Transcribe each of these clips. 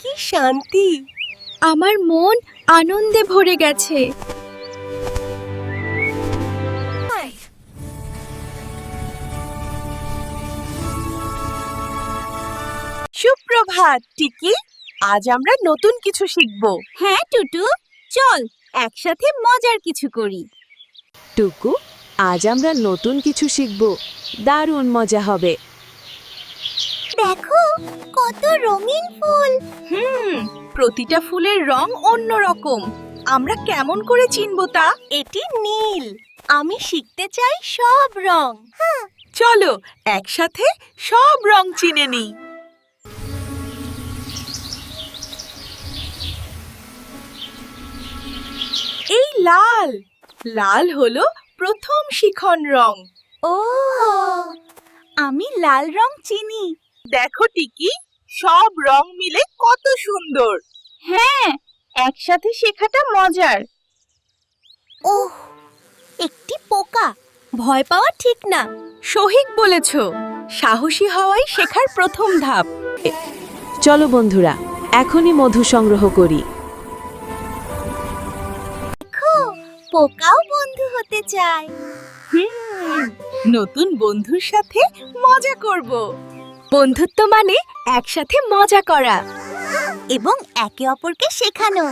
কি শান্তি! আমার মন আনন্দে ভরে গেছে। সুপ্রভাত টিকি। আজ আমরা নতুন কিছু শিখব। হ্যাঁ টুটু, চল একসাথে মজার কিছু করি। টুকু, আজ আমরা নতুন কিছু শিখব। দারুণ মজা হবে। দেখো কত রঙিন ফুল। প্রতিটা ফুলের রং অন্যরকম। আমরা কেমন করে চিনব তা? এটি নীল। আমি শিখতে চাই সব রং। চলো একসাথে সব রং চিনে নিই। এই লাল, লাল হলো প্রথম শিখন রং। ও, আমি লাল রং চিনি। দেখো টিকি, সব রং মিলে কত সুন্দর। হ্যাঁ, একসাথে শেখাটা মজার। ওহ, একটি পোকা। ভয় পাওয়া ঠিক না। সঠিক বলেছ। সাহসী হওয়াই শেখার প্রথম ধাপ। চলো বন্ধুরা, এখনই মধু সংগ্রহ করি। দেখো, পোকাও বন্ধু হতে চায়। নতুন বন্ধুর সাথে মজা করব। বন্ধুত্ব মানে একসাথে মজা করা এবং একে অপরকে শেখানো।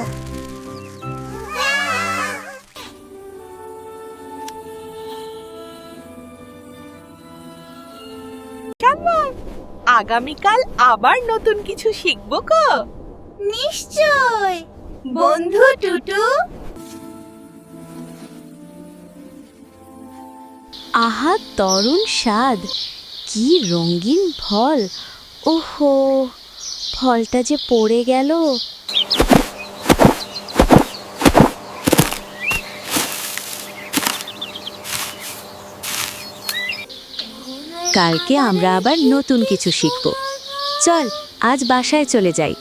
আগামীকাল আবার নতুন কিছু শিখব গো। নিশ্চয় বন্ধু টুটু। আহা, তরুণ স্বাদ! কি রঙিন ফল! ওহো, ফলটা যে পড়ে গেল। কালকে আমরা আবার নতুন কিছু শিখব। চল, আজ বাসায় চলে যাই।